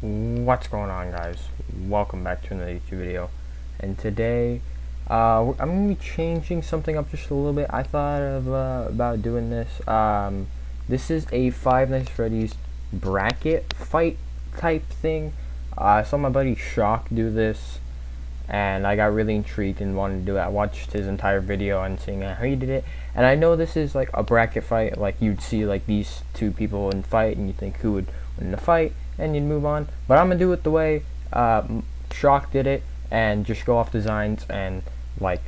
What's going on, guys? Welcome back to another YouTube video. And today I'm going to be changing something up just a little bit. I thought of about doing this. This is a Five Nights at Freddy's bracket fight type thing. I saw my buddy Shock do this, and I got really intrigued and wanted to do it. I watched his entire video and seeing how he did it. And I know this is like a bracket fight, like you'd see like these two people in fight, and you think who would win the fight, and you'd move on. But I'm gonna do it the way Shock did it, and just go off designs and like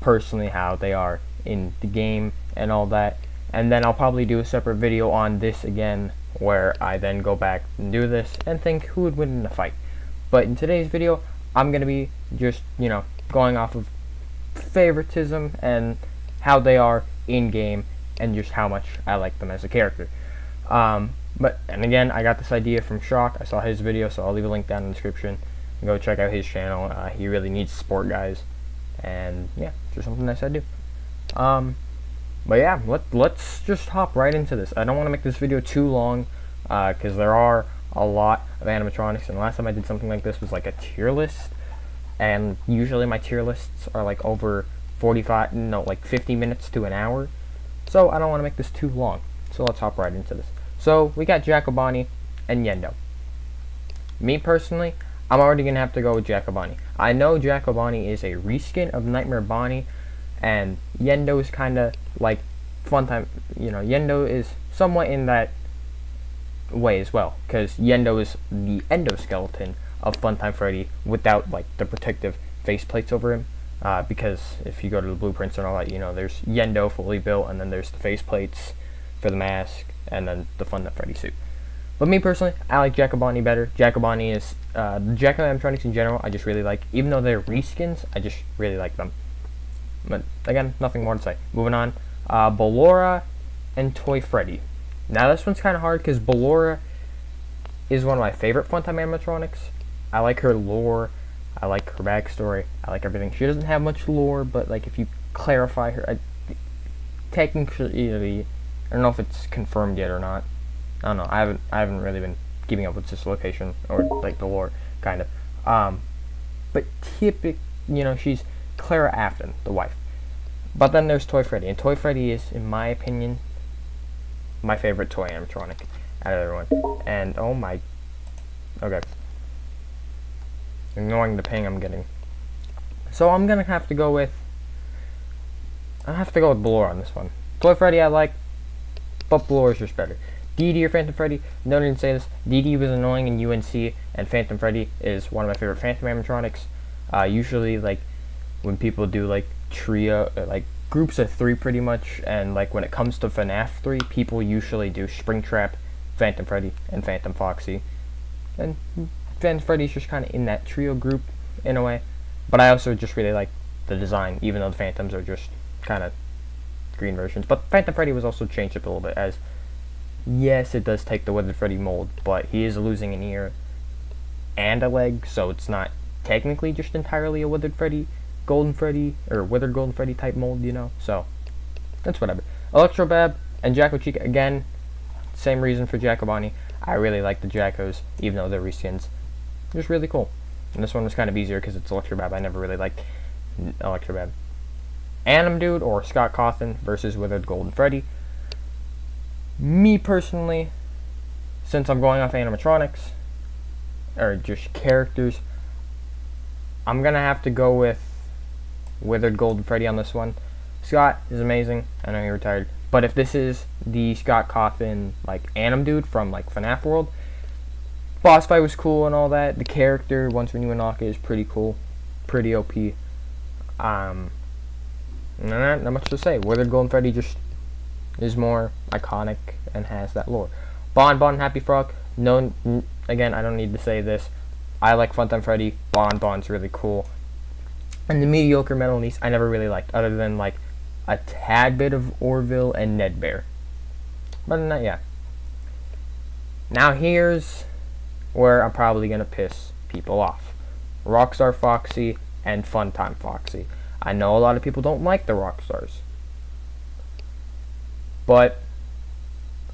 personally how they are in the game and all that. And then I'll probably do a separate video on this again, where I then go back and do this and think who would win in the fight. But in today's video, I'm gonna be just, going off of favoritism and how they are in game and just how much I like them as a character. And again, I got this idea from Shock. I saw his video, so I'll leave a link down in the description. Go check out his channel. He really needs support, guys. And yeah, just something nice I do. But yeah, let's just hop right into this. I don't want to make this video too long, because there are a lot of animatronics, and last time I did something like this was like a tier list, and usually my tier lists are like over 50 minutes to an hour, so I don't want to make this too long. So let's hop right into this. So we got Jacobani and Yendo. Me personally, I'm already gonna have to go with Jacobani. I know Jacobani is a reskin of Nightmare Bonnie, and Yendo is kind of like Funtime. Yendo is somewhat in that way as well, because Yendo is the endoskeleton of Funtime Freddy without like the protective face plates over him. Because if you go to the blueprints and all that, there's Yendo fully built, and then there's the face plates for the mask, and then the Funtime Freddy suit. But me personally, I like Jacobani better. Jacobani is the Jack animatronics in general. I just really like, even though they're reskins, I just really like them. But again, nothing more to say. Moving on, Ballora and Toy Freddy. Now this one's kind of hard because Ballora is one of my favorite Funtime animatronics. I like her lore. I like her backstory. I like everything. She doesn't have much lore, but like if you clarify her, technically, I don't know if it's confirmed yet or not. I don't know. I haven't really been keeping up with this location or like the lore, kind of. But typically, she's Clara Afton, the wife. But then there's Toy Freddy, and Toy Freddy is, in my opinion, my favorite toy animatronic out of everyone. And oh my, okay, ignoring the ping I'm getting. So I'm gonna have to go with Ballora on this one. Toy Freddy I like, but Ballora's just better. Dee Dee or Phantom Freddy? No need to say this. Dee Dee was annoying in UNC, and Phantom Freddy is one of my favorite Phantom animatronics. Usually, like when people do like trio, like groups of 3 pretty much, and like when it comes to Fnaf 3, people usually do Springtrap, Phantom Freddy, and Phantom Foxy. And Phantom Freddy's just kind of in that trio group in a way. But I also just really like the design, even though the Phantoms are just kind of green versions. But Phantom Freddy was also changed up a little bit, as yes, it does take the Withered Freddy mold, but he is losing an ear and a leg, so it's not technically just entirely a Withered Freddy, Golden Freddy, or Withered Golden Freddy type mold, so that's whatever. Electrobab and Jacko Chica, again, same reason for Jacobani. I really like the Jackos, even though they're reskins. Just really cool. And this one was kind of easier because it's Electrobab. I never really liked Electrobab. Anim Dude or Scott Cawthon versus Withered Golden Freddy. Me personally, since I'm going off animatronics, or just characters, I'm gonna have to go with Withered Golden Freddy on this one. Scott is amazing. I know he retired, but if this is the Scott Cawthon like Anim Dude from like Fnaf World, boss fight was cool and all that. The character once when you unlock it is pretty cool, pretty OP. Not much to say. Withered Golden Freddy just is more iconic and has that lore. Bon and Happy Frog. No, again, I don't need to say this. I like Funtime Freddy. Bon's really cool. And the mediocre Metal Niece I never really liked, other than like a tad bit of Orville and Ned Bear. But not yet. Now here's where I'm probably gonna piss people off. Rockstar Foxy and Funtime Foxy. I know a lot of people don't like the Rockstars, but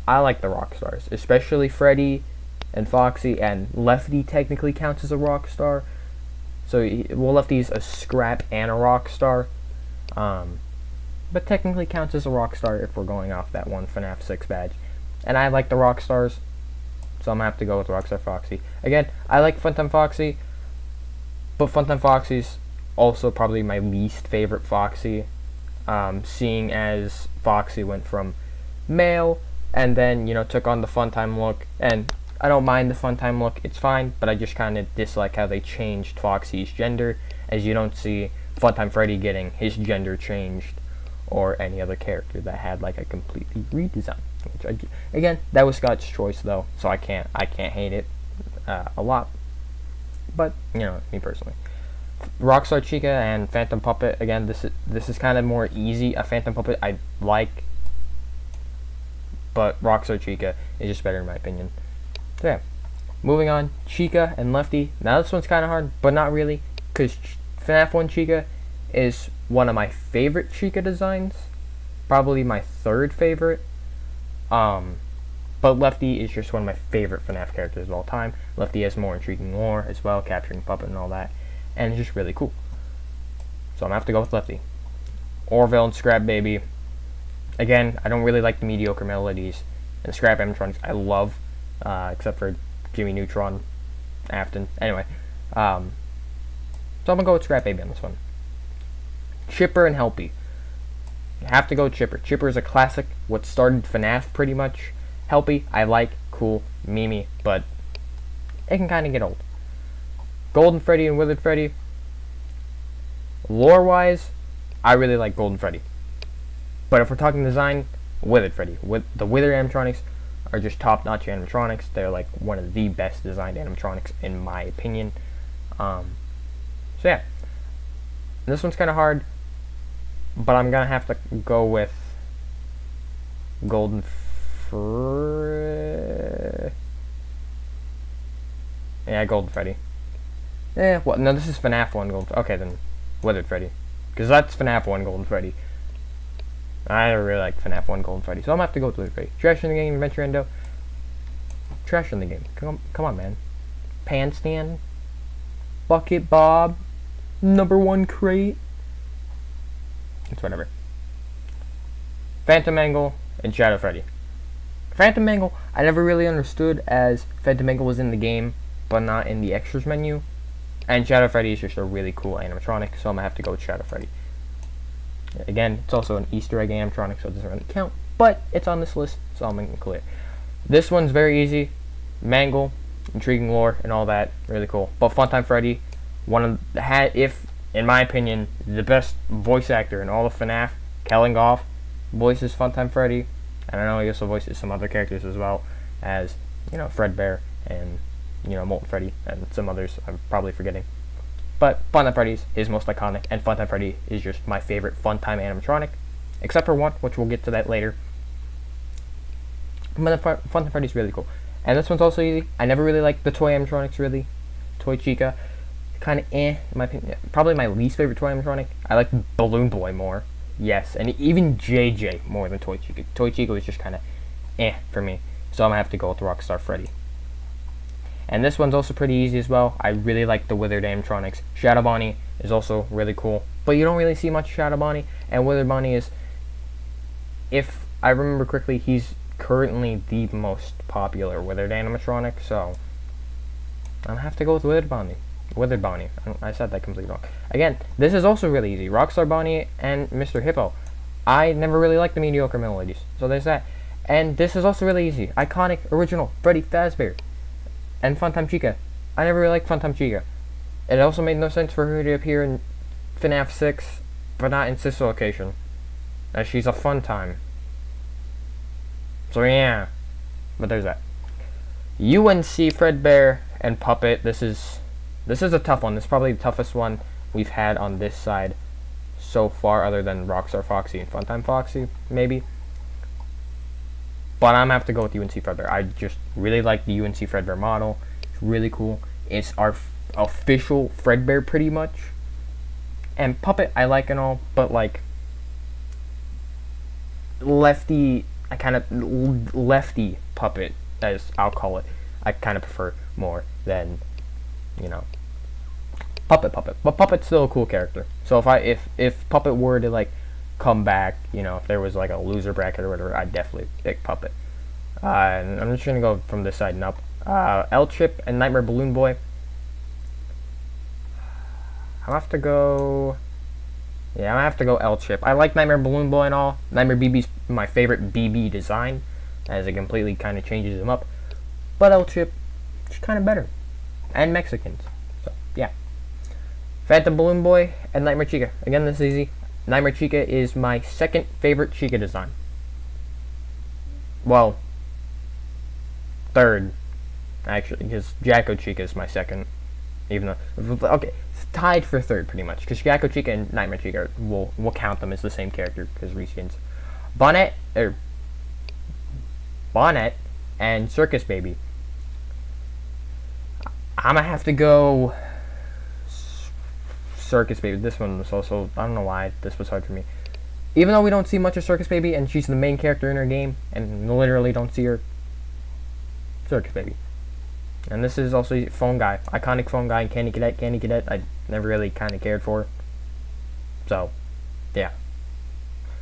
I like the Rockstars, especially Freddy and Foxy, and Lefty technically counts as a rock star. So, Lefty's a scrap and a rock star. But technically counts as a rock star if we're going off that one FNAF 6 badge. And I like the rock stars, so I'm gonna have to go with Rockstar Foxy. Again, I like Funtime Foxy, but Funtime Foxy's also probably my least favorite Foxy, seeing as Foxy went from male and then, took on the Funtime look. And I don't mind the Funtime look, it's fine, but I just kind of dislike how they changed Foxy's gender, as you don't see Funtime Freddy getting his gender changed, or any other character that had like a completely redesign. Which again, that was Scott's choice though, so I can't hate it a lot. But me personally, Rockstar Chica and Phantom Puppet. Again, this is kind of more easy. A Phantom Puppet I like, but Rockstar Chica is just better in my opinion. So yeah, moving on, Chica and Lefty. Now this one's kind of hard, but not really, because FNAF 1 Chica is one of my favorite Chica designs, probably my third favorite. But Lefty is just one of my favorite FNAF characters of all time. Lefty has more intriguing lore as well, capturing Puppet and all that, and it's just really cool. So I'm gonna have to go with Lefty. Orville and Scrap Baby. Again, I don't really like the mediocre melodies, and Scrap Animatronics I love, except for Jimmy Neutron, Afton. Anyway, so I'm gonna go with Scrap Baby on this one. Chipper and Helpy. You have to go with Chipper. Chipper is a classic, what started FNAF pretty much. Helpy, I like, cool, Mimi, but it can kind of get old. Golden Freddy and Withered Freddy. Lore-wise, I really like Golden Freddy. But if we're talking design, Withered Freddy. The Withered animatronics are just top-notch animatronics. They're like one of the best designed animatronics in my opinion. So yeah. This one's kind of hard, but I'm gonna have to go with Golden Golden Freddy. Well, no, this is FNAF 1 Golden. Okay, then Withered Freddy, because that's FNAF 1 Golden Freddy. I really like FNAF 1 Golden Freddy, so I'm gonna have to go with Withered Freddy. Trash in the game, Adventure Endo. Trash in the game. Come on, man. Pan Stand. Bucket Bob. #1 crate. It's whatever. Phantom Angle and Shadow Freddy. Phantom Angle, I never really understood, as Phantom Angle was in the game, but not in the extras menu. And Shadow Freddy is just a really cool animatronic, so I'm gonna have to go with Shadow Freddy. Again, it's also an Easter egg animatronic, so it doesn't really count, but it's on this list, so I'll make it clear. This one's very easy. Mangle, intriguing lore, and all that, really cool. But Funtime Freddy, if in my opinion, the best voice actor in all of FNAF, Kellen Goff, voices Funtime Freddy, and I know he also voices some other characters as well, as Fredbear and Molten Freddy and some others I'm probably forgetting. But Funtime Freddy's his most iconic, and Funtime Freddy is just my favorite Funtime animatronic, except for one, which we'll get to that later. But Funtime Freddy's really cool, and this one's also easy. I never really liked the toy animatronics, really. Toy Chica, kind of in my opinion. Probably my least favorite toy animatronic. I like Balloon Boy more, yes, and even JJ more than Toy Chica. Toy Chica was just kind of for me, so I'm gonna have to go with Rockstar Freddy. And this one's also pretty easy as well. I really like the Withered animatronics. Shadow Bonnie is also really cool, but you don't really see much Shadow Bonnie. And Withered Bonnie is, if I remember correctly, he's currently the most popular Withered animatronic. So I'm gonna have to go with Withered Bonnie. Withered Bonnie. I said that completely wrong. Again, this is also really easy. Rockstar Bonnie and Mr. Hippo. I never really liked the mediocre melodies, so there's that. And this is also really easy. Iconic, original, Freddy Fazbear. And Funtime Chica. I never really liked Funtime Chica. It also made no sense for her to appear in FNAF 6, but not in Sister Location, as she's a Funtime. So yeah, but there's that. UNC Fredbear and Puppet. This is a tough one. This is probably the toughest one we've had on this side so far, other than Rockstar Foxy and Funtime Foxy, maybe. But I'm gonna have to go with UNC Fredbear. I just really like the UNC Fredbear model. It's really cool. It's our official Fredbear, pretty much. And Puppet, I like and all, but like Lefty Puppet, as I'll call it. I kind of prefer more than, you know, Puppet. But Puppet's still a cool character. So if Puppet were to like come back, you know, if there was like a loser bracket or whatever, I'd definitely pick Puppet. And I'm just gonna go from this side and up. L-Chip and Nightmare Balloon Boy. I'll have to go. Yeah, I'm gonna have to go L-Chip. I like Nightmare Balloon Boy and all. Nightmare BB's my favorite BB design, as it completely kind of changes him up. But L-Chip is kind of better, and Mexicans. So yeah. Phantom Balloon Boy and Nightmare Chica. Again, this is easy. Nightmare Chica is my second favorite Chica design. Well, third, actually, because Jacko Chica is my second. Even though, okay, it's tied for third pretty much, because Jacko Chica and Nightmare Chica, we'll count them as the same character because reskins. Bonnet and Circus Baby. I'm gonna have to go Circus Baby. This one was also, I don't know why this was hard for me. Even though we don't see much of Circus Baby, and she's the main character in her game, and literally don't see her. Circus Baby. And this is also Phone Guy. Iconic Phone Guy and Candy Cadet. Candy Cadet I never really kind of cared for. So, yeah.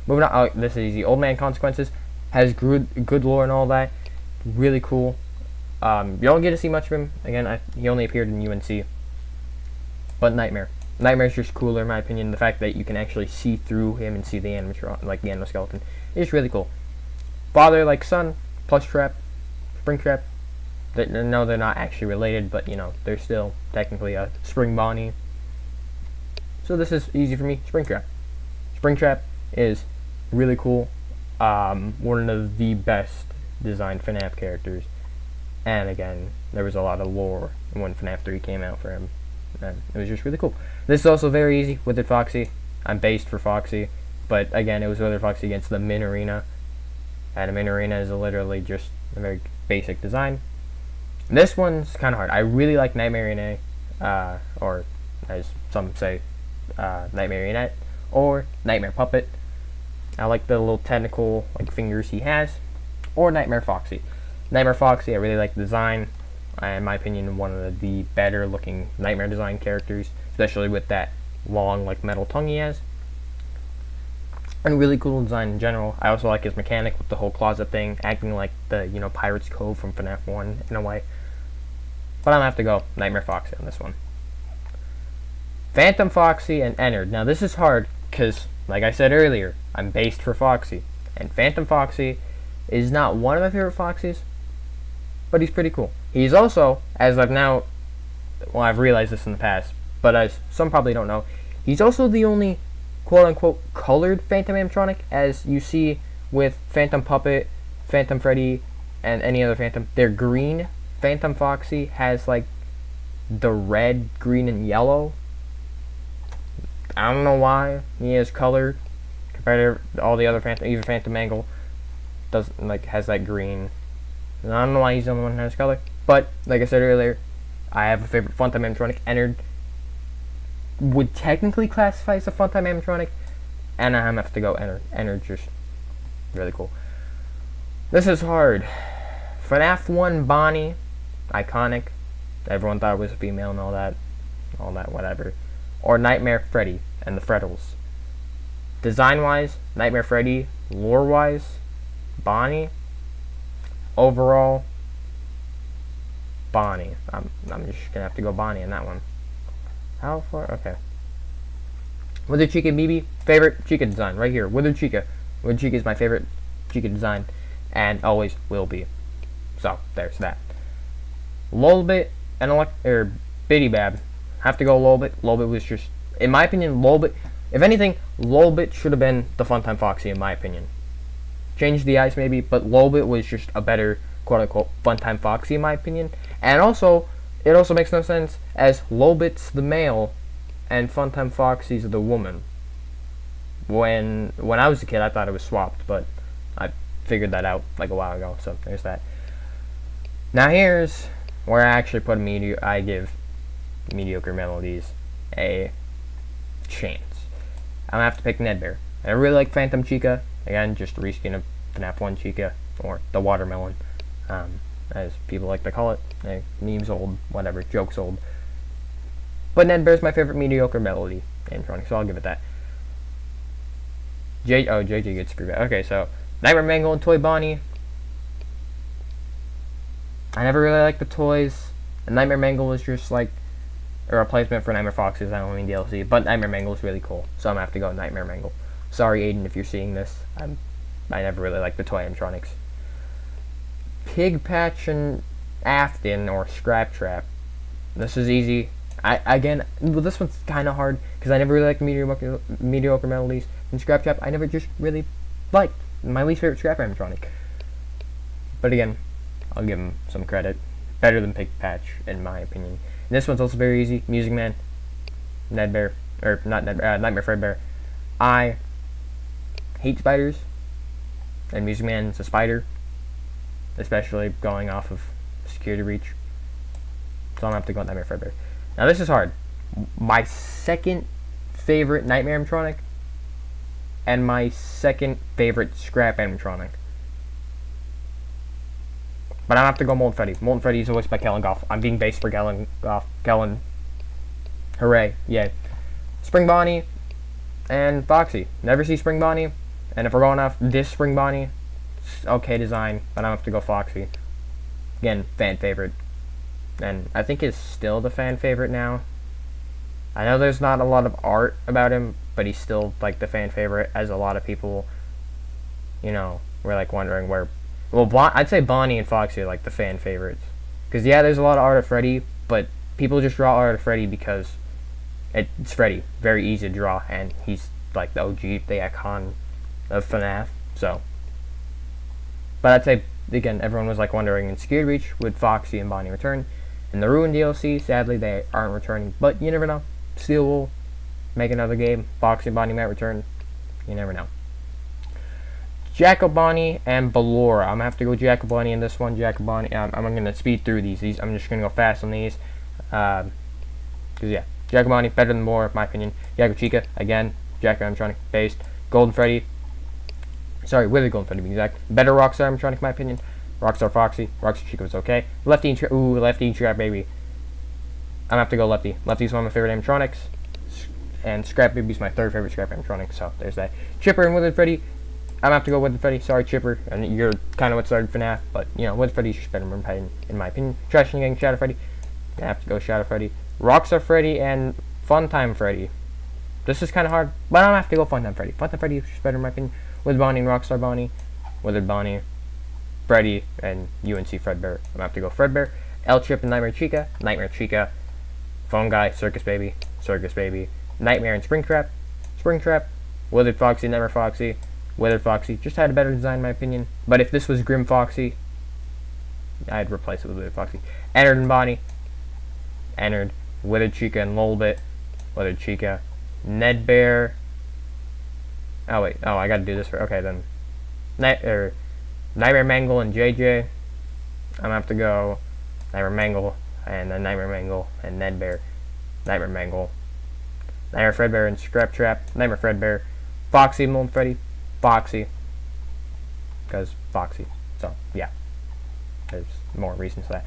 Moving on. Oh, this is easy. Old Man Consequences has good lore and all that. Really cool. You don't get to see much of him. Again, he only appeared in UNC. But Nightmare. Nightmare's just cooler in my opinion. The fact that you can actually see through him and see the animatronic, like the skeleton, is really cool. Father like son, Plus Trap, Springtrap. No, they're not actually related, but you know, they're still technically a Spring Bonnie. So this is easy for me. Springtrap. Springtrap is really cool. One of the best designed FNAF characters. And again, there was a lot of lore when FNAF 3 came out for him. And it was just really cool. This is also very easy. Withered Foxy. I'm based for Foxy. But again, it was Withered Foxy against the Min Arena. And a Min Arena is literally just a very basic design. This one's kind of hard. I really like Nightmarionette, or as some say, Nightmarionette, or Nightmare Puppet. I like the little tentacle like fingers he has, or Nightmare Foxy. Nightmare Foxy, I really like the design. In my opinion, one of the better looking Nightmare design characters, especially with that long like metal tongue he has. And really cool design in general. I also like his mechanic with the whole closet thing, acting like the, you know, Pirate's Cove from FNAF 1 in a way. But I'm gonna have to go Nightmare Foxy on this one. Phantom Foxy and Ennard. Now this is hard because, like I said earlier, I'm based for Foxy. And Phantom Foxy is not one of my favorite Foxys, but he's pretty cool. He's also, as I've realized this in the past, but as some probably don't know, he's also the only quote-unquote colored Phantom Animatronic, as you see with Phantom Puppet, Phantom Freddy, and any other Phantom. They're green. Phantom Foxy has like the red, green, and yellow. I don't know why he is colored compared to all the other Phantom. Even Phantom Angle has that green. And I don't know why he's the only one who has color. But like I said earlier, I have a favorite Phantom Animatronic. Ennard would technically classify as a Phantom Animatronic, and I'm gonna have to go Ennard. Ennard's just really cool. This is hard. FNAF 1 Bonnie, iconic. Everyone thought it was a female and all that, whatever. Or Nightmare Freddy and the Freddles. Design-wise, Nightmare Freddy. Lore-wise, Bonnie. Overall, Bonnie. I'm just gonna have to go Bonnie on that one. How far? Okay. Withered Chica BB, favorite Chica design right here. Withered Chica. Withered Chica is my favorite Chica design, and always will be. So there's that. Lolbit and Bitty Bab. Have to go Lolbit. Lolbit was just, in my opinion, Lolbit. If anything, Lolbit should have been the Funtime Foxy, in my opinion. Changed the eyes maybe, but Lolbit was just a better quote-unquote Funtime Foxy, in my opinion. And also, it also makes no sense as Lolbit's the male and Funtime Foxy's the woman. When I was a kid, I thought it was swapped, but I figured that out like a while ago, so there's that. Now here's where I actually put I give mediocre melodies a chance. I'm gonna have to pick Ned Bear. I really like Phantom Chica. Again, just a reskin of FNAF 1 Chica, or the Watermelon. as people like to call it. Memes old, whatever, jokes old. But Ned Bear's my favorite mediocre melody animatronic, so I'll give it that. JJ gets screwed back. Okay, so Nightmare Mangle and Toy Bonnie. I never really liked the toys. And Nightmare Mangle was just like a replacement for Nightmare Fox's Halloween DLC, but Nightmare Mangle is really cool, so I'm gonna have to go with Nightmare Mangle. Sorry, Aiden, if you're seeing this. I never really liked the toy animatronics. Pig Patch and Afton or Scrap Trap. This is easy. This one's kind of hard because I never really liked mediocre melodies. And Scrap Trap, I never just really liked. My least favorite Scrap animatronic. But again, I'll give him some credit. Better than Pig Patch, in my opinion. And this one's also very easy. Music Man, Ned Bear, or not Ned Bear, Nightmare Fredbear. I hate spiders, and Music Man's a spider, especially going off of security reach. So I'm gonna have to go with Nightmare Fredbear. Now this is hard. My second favorite Nightmare animatronic, and my second favorite Scrap animatronic. But I have to go Molten Freddy. Molten Freddy is voiced by Kellen Goff. I'm being based for Kellen Goff. Kellen. Hooray. Yay. Spring Bonnie and Foxy. Never see Spring Bonnie. And if we're going off this Spring Bonnie, it's okay design, but I have to go Foxy. Again, fan favorite. And I think it's still the fan favorite now. I know there's not a lot of art about him, but he's still like the fan favorite, as a lot of people, you know, were like wondering where. Well, I'd say Bonnie and Foxy are like the fan favorites. Because, yeah, there's a lot of art of Freddy, but people just draw art of Freddy because it's Freddy. Very easy to draw, and he's like the OG, the icon of Fnaf. So, but I'd say, again, everyone was like wondering in Scared Reach, would Foxy and Bonnie return? In the Ruin DLC, sadly, they aren't returning, but you never know. Steel will make another game. Foxy and Bonnie might return. You never know. Jack-O-Bonnie and Ballora. I'm going to have to go Jack-O-Bonnie in this one. Jack-O-Bonnie. I'm going to speed through these. I'm just going to go fast on these. Because, yeah. Jack-O-Bonnie, better than Ballora, in my opinion. Yakko-Chica, again. Jack-O-Animatronic, based. Golden Freddy. Sorry, Withered Golden Freddy, to be exact. Better Rockstar Animatronic, in my opinion. Rockstar Foxy. Rockstar Chica was okay. Lefty and ooh, Lefty and Scrap Baby. I'm going to have to go Lefty. Lefty's one of my favorite animatronics. And Scrap Baby's my third favorite Scrap animatronic. So, there's that. Chipper and Withered Freddy. I'm going to have to go with Freddy. Sorry, Chipper. And you're kind of what started FNAF. But, you know, with Freddy's just better in my opinion. Trash and Gang, Shadow Freddy. I have to go Shadow Freddy. Rockstar Freddy and Funtime Freddy. This is kind of hard. But I'm going to have to go Funtime Freddy. Funtime Freddy is just better in my opinion. With Bonnie and Rockstar Bonnie. Withered Bonnie. Freddy and UNC Fredbear. I'm going to have to go Fredbear. El Chip and Nightmare Chica. Nightmare Chica. Phone Guy. Circus Baby. Circus Baby. Nightmare and Springtrap. Springtrap. Withered Foxy. Nightmare Foxy. Withered Foxy just had a better design in my opinion. But if this was Grim Foxy, I'd replace it with Withered Foxy. Ennard and Bonnie. Ennard. Withered Chica and Lolbit. Withered Chica. Ned Bear. Oh wait. Oh, I gotta do this for. Okay then. Nightmare Mangle and JJ. I'm gonna have to go Nightmare Mangle and then Nightmare Mangle and Ned Bear. Nightmare Mangle. Nightmare Fredbear and Scrap Trap. Nightmare Fredbear. Foxy and Molten Freddy. Foxy, because Foxy. So yeah, there's more reasons for that.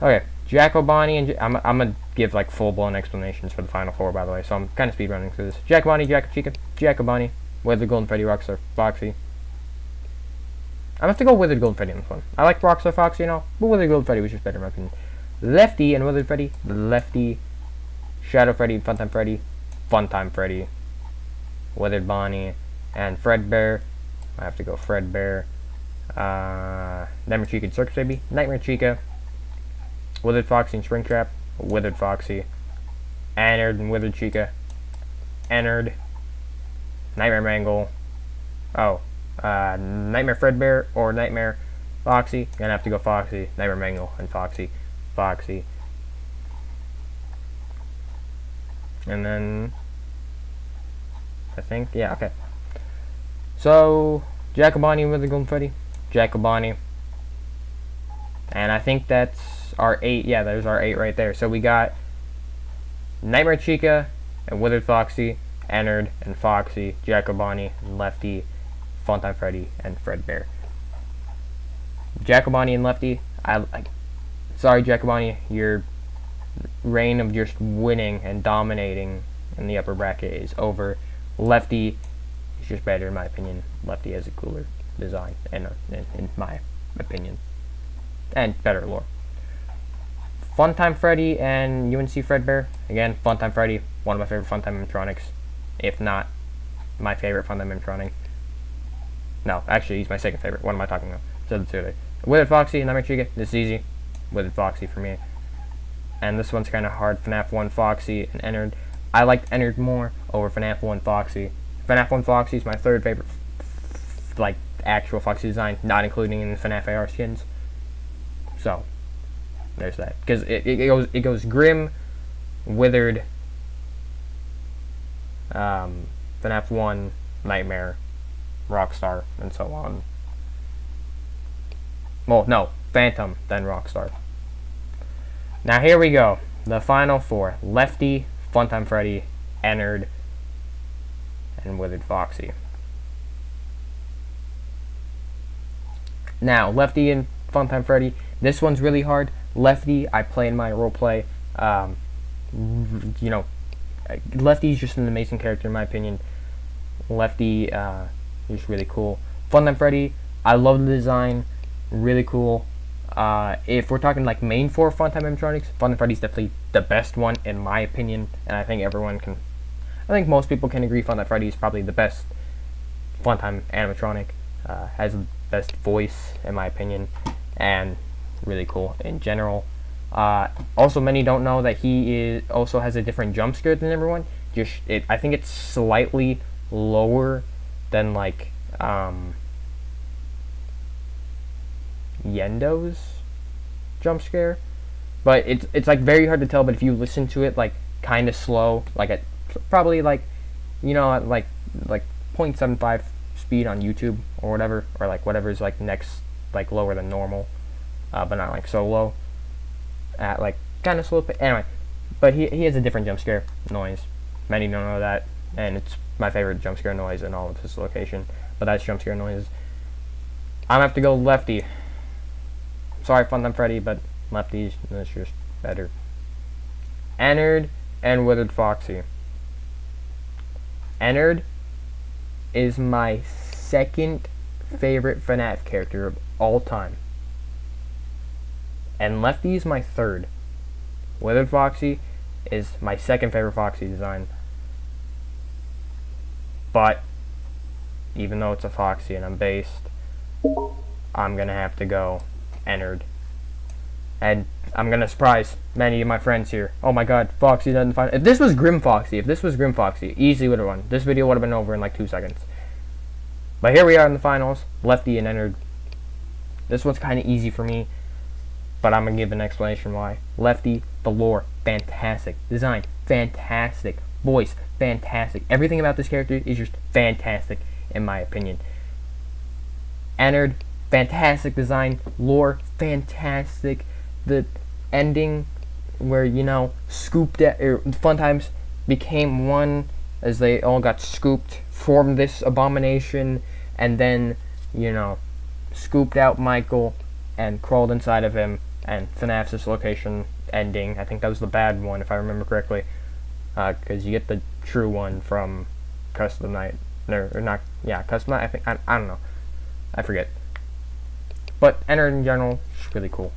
Okay, Jack-O-Bonnie and I'm gonna give like full-blown explanations for the final four, by the way. So I'm kind of speed running through this. Jack-O-Bonnie, Jakko-Chica, Jack-O-Bonnie, Withered Golden Freddy, Rockstar Foxy. I'm gonna have to go Withered Golden Freddy on this one. I like Rockstar Foxy and all, but Withered Golden Freddy was just better in my opinion. Lefty and Withered Freddy, Lefty, Shadow Freddy, Funtime Freddy, Funtime Freddy. Withered Bonnie and Fredbear. I have to go Fredbear. Nightmare Chica and Circus Baby. Nightmare Chica. Withered Foxy and Springtrap. Withered Foxy. Ennard and Withered Chica. Ennard. Nightmare Mangle. Oh. Nightmare Fredbear or Nightmare Foxy. Gonna have to go Foxy. Nightmare Mangle and Foxy. Foxy. And then I think, yeah, okay. So, Jack-O-Bonnie with the Golden Freddy. Jack-O-Bonnie. And I think that's our 8. Yeah, there's our 8 right there. So we got Nightmare Chica and Withered Foxy, Ennard and Foxy, Jack-O-Bonnie and Lefty, Funtime Freddy, and Fredbear. Jacobani and Lefty. Sorry, Jacobani, your reign of just winning and dominating in the upper bracket is over. Lefty is just better in my opinion. Lefty has a cooler design, in my opinion, and better lore. Funtime Freddy and UNC Fredbear. Again, Funtime Freddy, one of my favorite Funtime animatronics, if not my favorite Funtime animatronic. No, actually, he's my second favorite. What am I talking about? Said the two today. Withered Foxy and Nightmare Chica. This is easy. Withered Foxy for me. And this one's kind of hard. FNAF 1 Foxy and Ennard. I liked Ennard more over FNAF 1 Foxy. FNAF 1 Foxy is my third favorite, like, actual Foxy design, not including in the FNAF AR skins. So, there's that. Because it goes Grim, Withered, FNAF 1, Nightmare, Rockstar, and so on. Well, no, Phantom, then Rockstar. Now here we go. The final four. Lefty, Funtime Freddy, Ennard, and Withered Foxy. Now, Lefty and Funtime Freddy. This one's really hard. Lefty, I play in my roleplay. You know, Lefty's just an amazing character in my opinion. Lefty is really cool. Funtime Freddy, I love the design. Really cool. If we're talking like main four Funtime animatronics, Funtime Freddy's definitely the best one in my opinion, and I think most people can agree Funtime Freddy is probably the best Funtime animatronic. Has the best voice in my opinion, and really cool in general. Also, many don't know that he also has a different jump scare than everyone. I think it's slightly lower than like Yendo's jump scare, but it's like very hard to tell. But if you listen to it like kind of slow, like at probably like, you know, at like 0.75 speed on YouTube or whatever, or like whatever is like next, like lower than normal, but not like so low, at like kind of slow. Anyway, but he has a different jump scare noise. Many don't know that, and it's my favorite jump scare noise in all of this location. But that's jump scare noises. I'm gonna have to go Lefty. Sorry, Funtime Freddy, but Lefty's is just better. Ennard and Withered Foxy. Ennard is my second favorite FNAF character of all time. And Lefty is my third. Withered Foxy is my second favorite Foxy design. But, even though it's a Foxy and I'm based, I'm gonna have to go Ennard. And I'm gonna surprise many of my friends here. Oh my god, Foxy doesn't find. If this was Grim Foxy, easily would have won. This video would have been over in like 2 seconds. But here we are in the finals, Lefty and Ennard. This one's kind of easy for me, but I'm gonna give an explanation why. Lefty, the lore, fantastic. Design, fantastic. Voice, fantastic. Everything about this character is just fantastic, in my opinion. Ennard, fantastic design. Lore, fantastic. The ending where, you know, Funtimes became one as they all got scooped, formed this abomination, and then, you know, scooped out Michael and crawled inside of him, and FNAF's dislocation ending. I think that was the bad one, if I remember correctly, because you get the true one from Custom Night, or not, yeah, Custom Night, I think, I don't know, I forget. But Ennard in general, is really cool.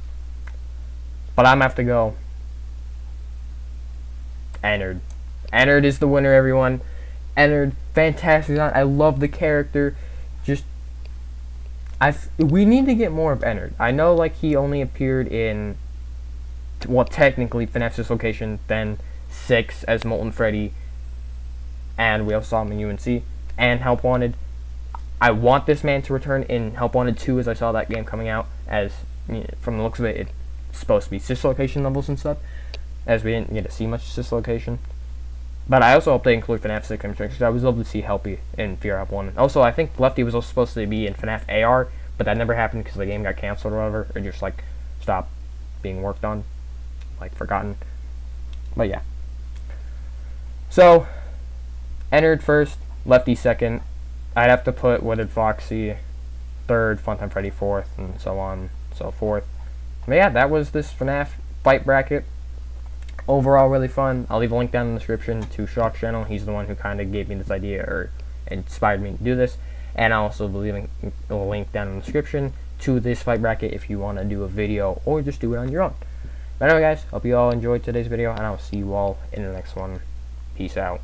But I'm gonna have to go Ennard. Ennard is the winner, everyone. Ennard, fantastic design. I love the character. We need to get more of Ennard. I know, like, he only appeared in, well, technically FNAF's Dislocation, then 6 as Molten Freddy, and we also saw him in UNC and Help Wanted. I want this man to return in Help Wanted 2, as I saw that game coming out, as, you know, from the looks of it, it's supposed to be Dislocation levels and stuff, as we didn't get to see much Dislocation. But I also hope they include FNAF 6 because I would love to see Helpy in Fear Help 1. Also, I think Lefty was also supposed to be in FNAF AR, but that never happened because the game got canceled or whatever, or just, like, stopped being worked on, like, forgotten. But yeah. So, Ennard first, Lefty second. I'd have to put Withered Foxy third, Funtime Freddy fourth, and so on and so forth. But yeah, that was this FNAF fight bracket. Overall, really fun. I'll leave a link down in the description to Shock's channel. He's the one who kind of gave me this idea or inspired me to do this. And I'll also be leaving a link down in the description to this fight bracket if you want to do a video or just do it on your own. But anyway, guys, hope you all enjoyed today's video, and I'll see you all in the next one. Peace out.